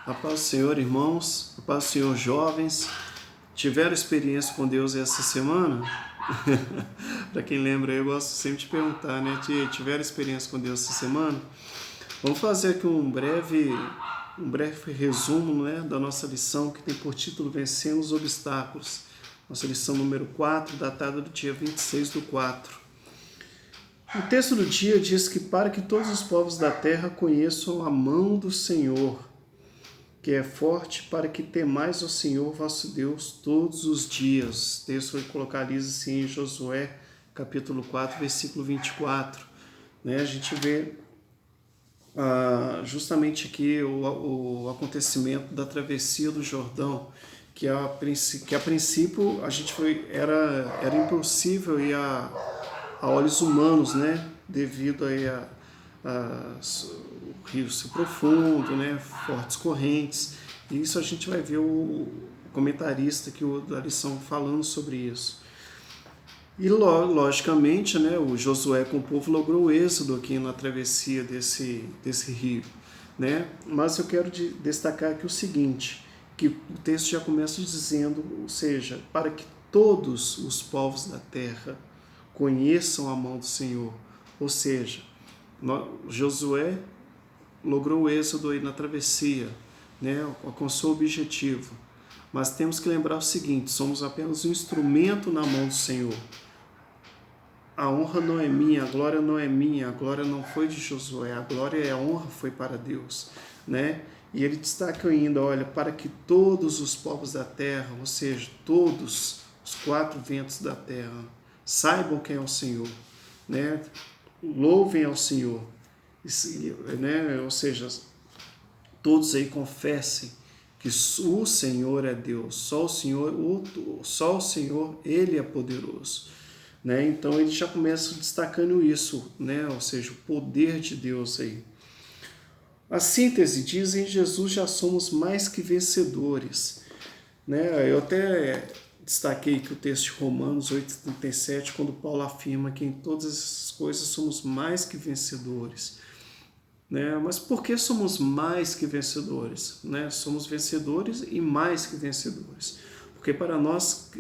A paz do Senhor, irmãos, a paz do Senhor, jovens. Tiveram experiência com Deus essa semana? Para quem lembra, eu gosto sempre de perguntar, né? Tiveram experiência com Deus essa semana? Vamos fazer aqui um breve resumo, né, da nossa lição, que tem por título Vencendo os Obstáculos. Nossa lição número 4, datada do dia 26/4. O texto do dia diz que para que todos os povos da terra conheçam a mão do Senhor, que é forte, para que temais ao Senhor vosso Deus todos os dias. O texto localiza-se em Josué, capítulo 4, versículo 24. Né? A gente vê justamente aqui o acontecimento da travessia do Jordão, que a princípio a gente era impossível ir a olhos humanos, né? Devido aí o rio ser profundo, né? Fortes correntes. E isso a gente vai ver o comentarista aqui da lição falando sobre isso. E logicamente, né, o Josué com o povo logrou o êxodo aqui na travessia desse rio, né? Mas eu quero destacar aqui o seguinte, que o texto já começa dizendo, ou seja, para que todos os povos da terra conheçam a mão do Senhor. Ou seja, Josué logrou o êxodo aí na travessia, né? Alcançou o objetivo. Mas temos que lembrar o seguinte, somos apenas um instrumento na mão do Senhor. A honra não é minha, a glória não é minha, a glória não foi de Josué, a glória e a honra foi para Deus, né? E ele destaca ainda, olha, para que todos os povos da terra, ou seja, todos os 4 ventos da terra, saibam quem é o Senhor, né? Louvem ao Senhor, né? Ou seja, todos aí confessem que o Senhor é Deus, só o Senhor, Ele é poderoso. Né? Então ele já começa destacando isso, né? Ou seja, o poder de Deus aí. A síntese diz: em Jesus já somos mais que vencedores. Né? Eu até destaquei que o texto de Romanos 8,37, quando Paulo afirma que em todas essas coisas somos mais que vencedores. Né? Mas por que somos mais que vencedores? Né? Somos vencedores e mais que vencedores. Porque para nós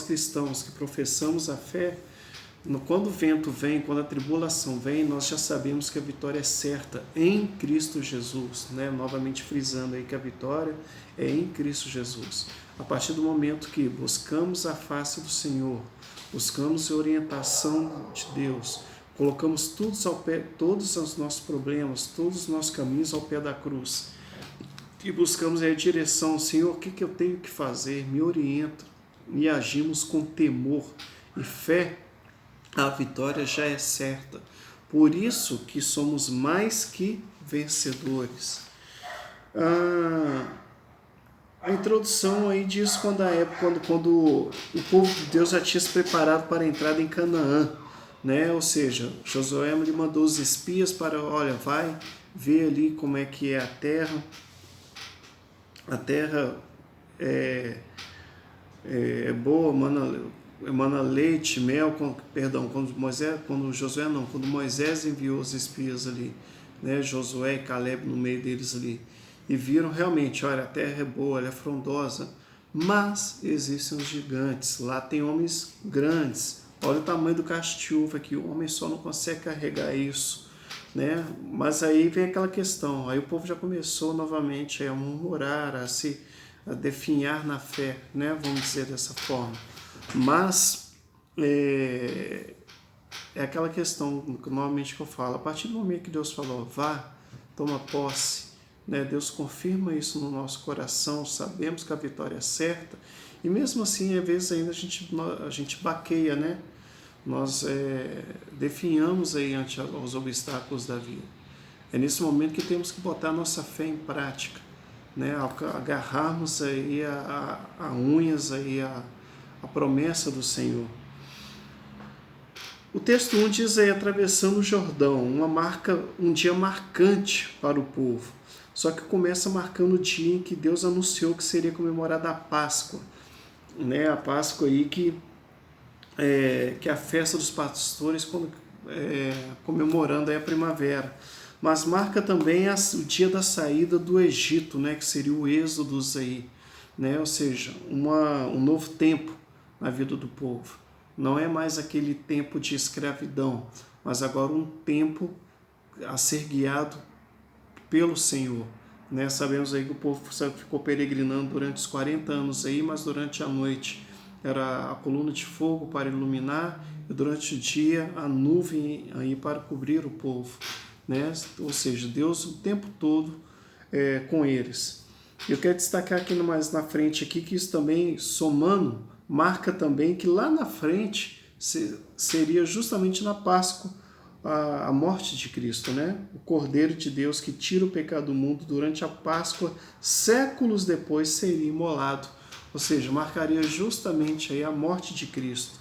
cristãos que professamos a fé, quando o vento vem, quando a tribulação vem, nós já sabemos que a vitória é certa em Cristo Jesus. Né? Novamente frisando aí que a vitória é em Cristo Jesus. A partir do momento que buscamos a face do Senhor, buscamos a orientação de Deus, colocamos todos os nossos problemas, todos os nossos caminhos ao pé da cruz, e buscamos a direção, Senhor, o que eu tenho que fazer? Me orienta. E agimos com temor e fé, a vitória já é certa. Por isso que somos mais que vencedores. A introdução aí diz quando o povo de Deus já tinha se preparado para a entrada em Canaã. Né? Ou seja, Josué lhe mandou os espias para, olha, vai ver ali como é que é a terra. A terra é boa, emana leite, mel, quando Moisés enviou os espias ali, né, Josué e Caleb no meio deles ali, e viram realmente, olha, a terra é boa, ela é frondosa, mas existem os gigantes, lá tem homens grandes, olha o tamanho do cacho de uva aqui, o homem só não consegue carregar isso. Né? Mas aí vem aquela questão, aí o povo já começou novamente a murmurar, a definhar na fé, né? Vamos dizer dessa forma. Mas é aquela questão que normalmente eu falo, a partir do momento que Deus falou, vá, toma posse, né? Deus confirma isso no nosso coração, sabemos que a vitória é certa, e mesmo assim, às vezes ainda a gente baqueia, né? Nós definhamos aí ante os obstáculos da vida. É nesse momento que temos que botar a nossa fé em prática, né? Agarrarmos aí a unhas aí a promessa do Senhor. O texto 1 diz aí, atravessando o Jordão, um dia marcante para o povo. Só que começa marcando o dia em que Deus anunciou que seria comemorada a Páscoa, né? A Páscoa aí que é a festa dos pastores, comemorando aí a primavera. mas marca também o dia da saída do Egito, né, que seria o Êxodo aí, né, ou seja, um novo tempo na vida do povo. Não é mais aquele tempo de escravidão, mas agora um tempo a ser guiado pelo Senhor. Né? Sabemos aí que o povo ficou peregrinando durante os 40 anos aí, mas durante a noite era a coluna de fogo para iluminar e durante o dia a nuvem aí para cobrir o povo. Né? Ou seja, Deus o tempo todo com eles. Eu quero destacar aqui mais na frente aqui que isso também, somando, marca também que lá na frente seria justamente na Páscoa a morte de Cristo, né? O Cordeiro de Deus que tira o pecado do mundo durante a Páscoa, séculos depois seria imolado, ou seja, marcaria justamente aí a morte de Cristo.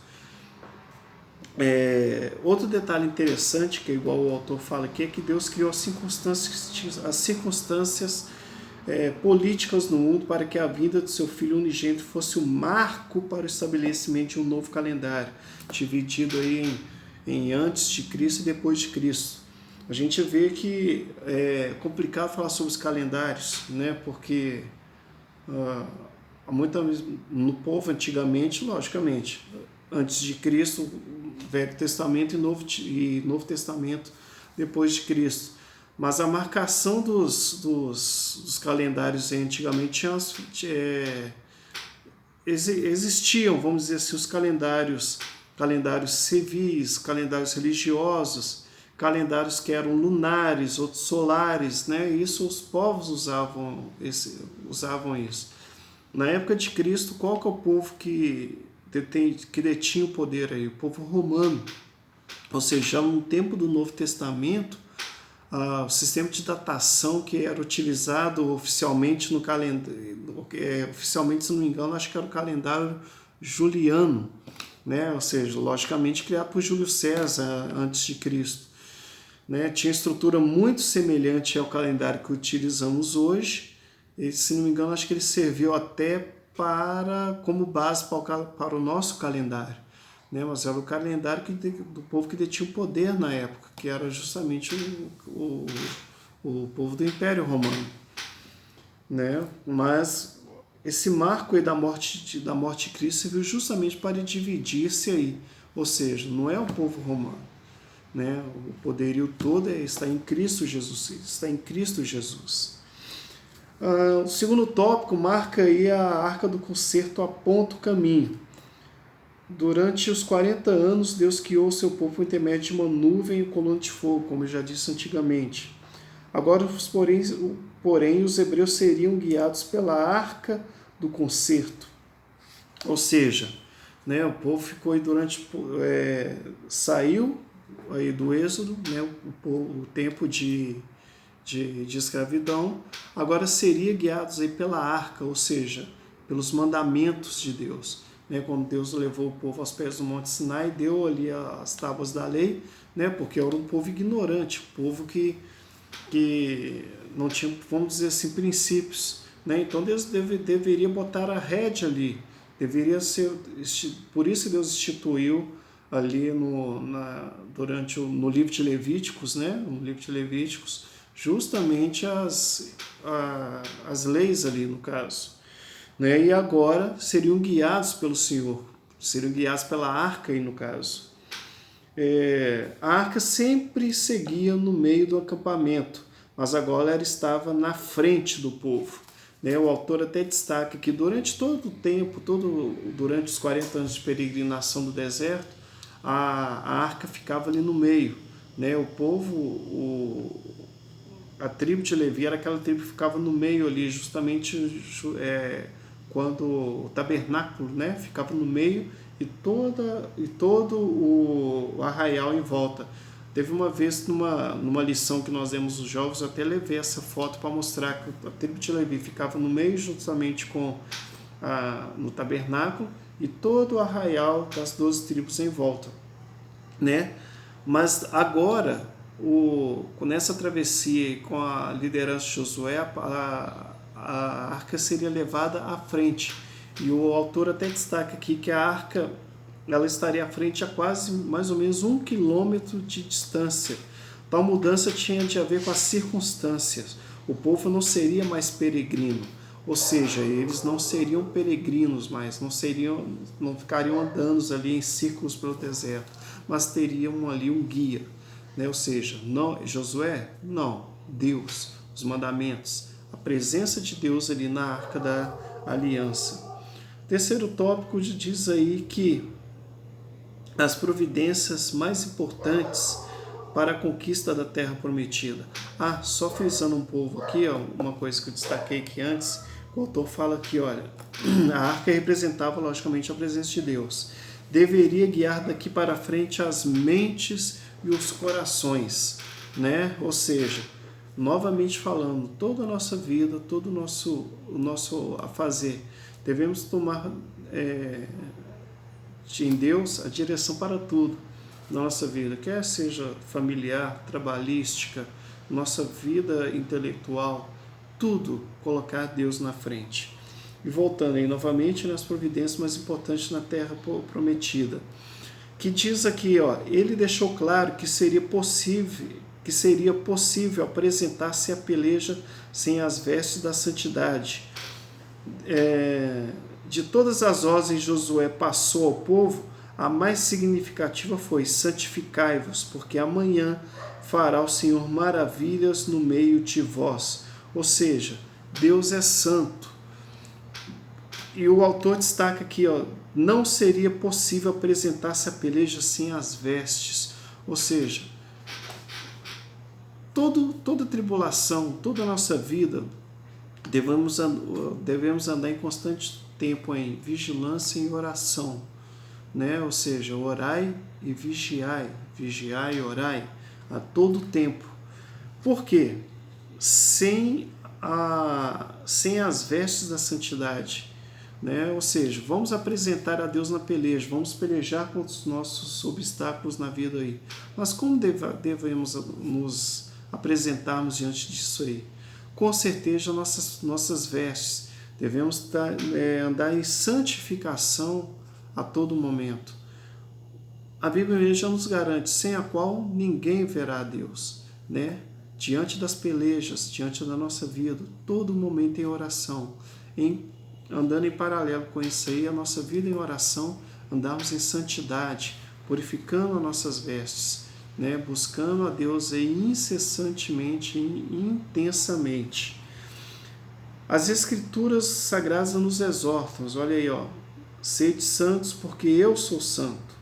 Outro detalhe interessante, que é igual o autor fala aqui, é que Deus criou as circunstâncias políticas no mundo para que a vinda de seu Filho unigênito fosse o marco para o estabelecimento de um novo calendário, dividido aí em antes de Cristo e depois de Cristo. A gente vê que é complicado falar sobre os calendários, né? Porque no povo antigamente, logicamente, antes de Cristo, Velho Testamento e Novo Testamento depois de Cristo. Mas a marcação dos calendários antigamente existiam, vamos dizer assim, os calendários civis, calendários religiosos, calendários que eram lunares, outros solares, né? Isso os povos usavam isso. Na época de Cristo, qual que é o povo que detinha o poder aí? O povo romano. Ou seja, no tempo do Novo Testamento, o sistema de datação que era utilizado oficialmente no calendário, oficialmente, se não me engano, acho que era o calendário juliano, né? Ou seja, logicamente criado por Júlio César antes de Cristo. Né? Tinha estrutura muito semelhante ao calendário que utilizamos hoje, e, se não me engano, acho que ele serviu até como base para o nosso calendário. Né? Mas era o calendário do povo que detinha o poder na época, que era justamente o povo do Império Romano. Né? Mas esse marco aí da morte de Cristo serviu justamente para dividir-se aí, ou seja, não é o povo romano, né? O poderio todo está em Cristo Jesus. O segundo tópico marca aí a Arca do Concerto aponta o caminho. Durante os 40 anos, Deus guiou o seu povo por intermédio de uma nuvem e coluna de fogo, como eu já disse antigamente. Agora, porém, os hebreus seriam guiados pela Arca do Concerto. Ou seja, né, o povo ficou aí saiu aí do Êxodo, né, o tempo de escravidão, agora seria guiados aí pela Arca, ou seja, pelos mandamentos de Deus. Né, quando Deus levou o povo aos pés do Monte Sinai e deu ali as tábuas da lei, né, porque era um povo ignorante, um povo que não tinha, vamos dizer assim, princípios. Né? Então Deus deveria botar a rédea ali, deveria ser, por isso Deus instituiu ali no livro de Levíticos, né? No livro de Levíticos, justamente as leis ali no caso. Né? E agora seriam guiados pelo Senhor, seriam guiados pela arca aí no caso. A arca sempre seguia no meio do acampamento, mas agora ela estava na frente do povo. Né? O autor até destaca que durante todo o tempo, durante os 40 anos de peregrinação do deserto, a arca ficava ali no meio. Né? O povo, a tribo de Levi era aquela tribo que ficava no meio ali, justamente quando o tabernáculo, né, ficava no meio e todo o arraial em volta. Teve uma vez numa lição que nós demos aos jovens, eu até levei essa foto para mostrar que a tribo de Levi ficava no meio justamente no tabernáculo e todo o arraial das 12 tribos em volta. Né? Mas agora, nessa travessia com a liderança de Josué, a arca seria levada à frente. E o autor até destaca aqui que a arca ela estaria à frente a quase mais ou menos 1 quilômetro de distância, Tal mudança tinha de ver com as circunstâncias. O povo não seria mais peregrino, ou seja, eles não seriam peregrinos mais, não ficariam andando ali em círculos pelo deserto, mas teriam ali um guia, né? Ou seja, não Josué, não, Deus, os mandamentos, a presença de Deus ali na Arca da Aliança. Terceiro tópico diz aí que as providências mais importantes para a conquista da terra prometida. Só frisando um pouco aqui, uma coisa que eu destaquei aqui antes, o autor fala aqui, olha, a arca representava logicamente a presença de Deus. Deveria guiar daqui para frente as mentes e os corações, né? Ou seja, novamente falando, toda a nossa vida, todo o nosso a fazer, devemos tomar em Deus a direção para tudo na nossa vida, quer seja familiar, trabalhística, nossa vida intelectual, tudo colocar Deus na frente. E voltando aí novamente nas providências mais importantes na terra prometida, que diz aqui, ele deixou claro que seria possível apresentar-se a peleja sem as vestes da santidade. De todas as ordens Josué passou ao povo, a mais significativa foi: santificai-vos, porque amanhã fará o Senhor maravilhas no meio de vós. Ou seja, Deus é santo. E o autor destaca aqui, não seria possível apresentar-se a peleja sem as vestes. Ou seja, toda tribulação, toda a nossa vida, devemos andar em constante tempo em vigilância e oração, né? Ou seja, orai e vigiai e orai a todo tempo. Por quê? Sem as vestes da santidade, né? Ou seja, vamos apresentar a Deus na peleja, vamos pelejar com os nossos obstáculos na vida aí. Mas como devemos nos apresentarmos diante disso aí? Com certeza nossas vestes, devemos andar em santificação a todo momento. A Bíblia já nos garante, sem a qual ninguém verá a Deus, né? Diante das pelejas, diante da nossa vida, todo momento em oração, andando em paralelo com isso aí, a nossa vida em oração, andarmos em santidade, purificando as nossas vestes, né? Buscando a Deus aí incessantemente e intensamente. As Escrituras Sagradas nos exortam, olha aí, sede santos porque eu sou santo.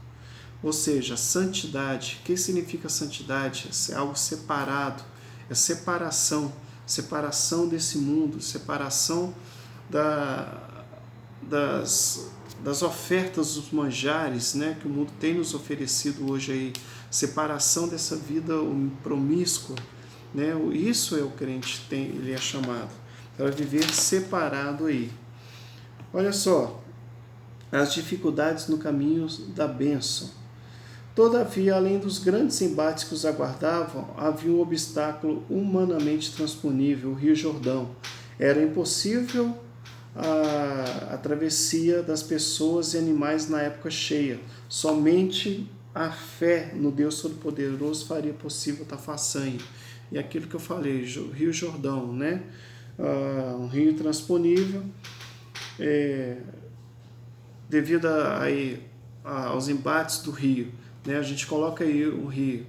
Ou seja, santidade. O que significa santidade? É algo separado, é separação desse mundo, separação das ofertas dos manjares, né, que o mundo tem nos oferecido hoje aí, separação dessa vida promíscua, né? Isso é o crente ele é chamado para viver separado aí. Olha só, as dificuldades no caminho da bênção. Todavia, além dos grandes embates que os aguardavam, havia um obstáculo humanamente transponível, o Rio Jordão. Era impossível a travessia das pessoas e animais na época cheia. Somente a fé no Deus Todo-Poderoso faria possível a façanha. E aquilo que eu falei, Rio Jordão, né? Um rio transponível, devido aos embates do rio, né? A gente coloca aí o rio,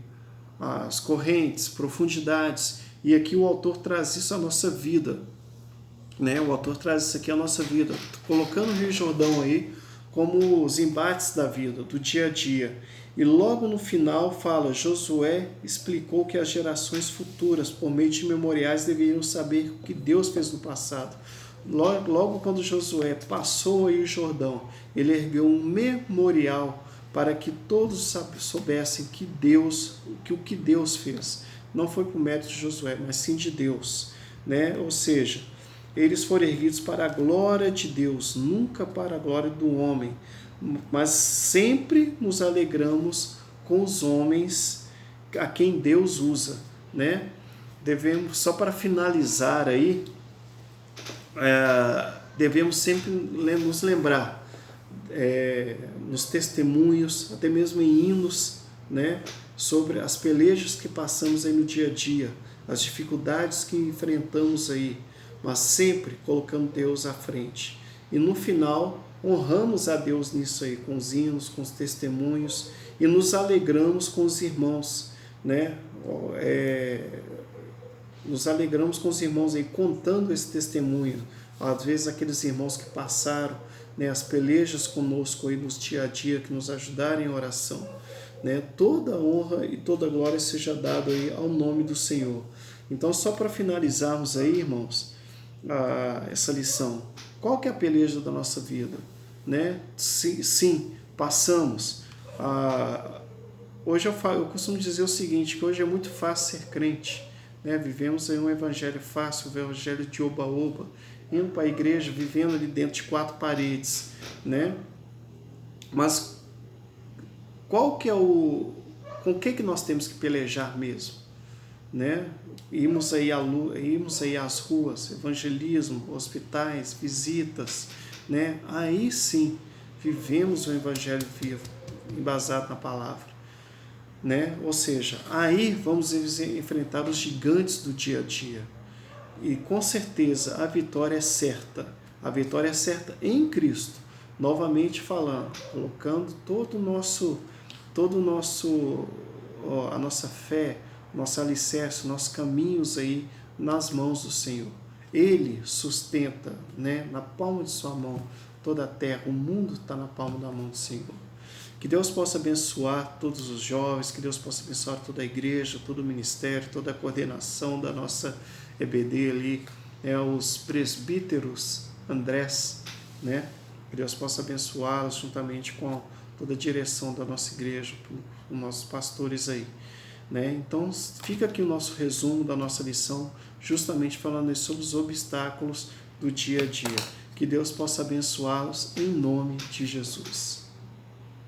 as correntes, profundidades, e aqui o autor traz isso à nossa vida, né? O autor traz isso aqui à nossa vida, colocando o Rio Jordão aí como os embates da vida, do dia a dia. E logo no final fala, Josué explicou que as gerações futuras, por meio de memoriais, deveriam saber o que Deus fez no passado. Logo quando Josué passou aí o Jordão, ele ergueu um memorial para que todos soubessem que o que Deus fez. Não foi por mérito de Josué, mas sim de Deus, né? Ou seja, eles foram erguidos para a glória de Deus, nunca para a glória do homem, mas sempre nos alegramos com os homens a quem Deus usa, né? Devemos, só para finalizar aí, devemos sempre nos lembrar, nos testemunhos, até mesmo em hinos, né? sobre as pelejas que passamos aí no dia a dia, as dificuldades que enfrentamos aí, mas sempre colocando Deus à frente. E no final, honramos a Deus nisso aí, com os hinos, com os testemunhos, e nos alegramos com os irmãos, né? Nos alegramos com os irmãos aí, contando esse testemunho. Às vezes aqueles irmãos que passaram, né, as pelejas conosco aí nos dia a dia, que nos ajudaram em oração. Né? Toda honra e toda glória seja dada aí ao nome do Senhor. Então, só para finalizarmos aí, irmãos, essa lição, qual que é a peleja da nossa vida? Né? Sim, passamos. Hoje eu costumo dizer o seguinte, que hoje é muito fácil ser crente. Né? Vivemos aí um evangelho fácil, um evangelho de oba-oba, indo para a igreja, vivendo ali dentro de 4 paredes. Né? Mas qual que é com o que nós temos que pelejar mesmo? Né? Irmos aí às ruas, evangelismo, hospitais, visitas, né? Aí sim vivemos o evangelho vivo, embasado na palavra, né? Ou seja, aí vamos enfrentar os gigantes do dia a dia, e com certeza a vitória é certa em Cristo. Novamente falando, colocando a nossa fé, nosso alicerce, nossos caminhos aí nas mãos do Senhor. Ele sustenta, né, na palma de sua mão toda a terra, o mundo está na palma da mão do Senhor. Que Deus possa abençoar todos os jovens, que Deus possa abençoar toda a igreja, todo o ministério, toda a coordenação da nossa EBD ali, os presbíteros Andrés, né? Que Deus possa abençoá-los juntamente com toda a direção da nossa igreja, os nossos pastores aí. Né? Então, fica aqui o nosso resumo da nossa lição, justamente falando sobre os obstáculos do dia a dia. Que Deus possa abençoá-los em nome de Jesus.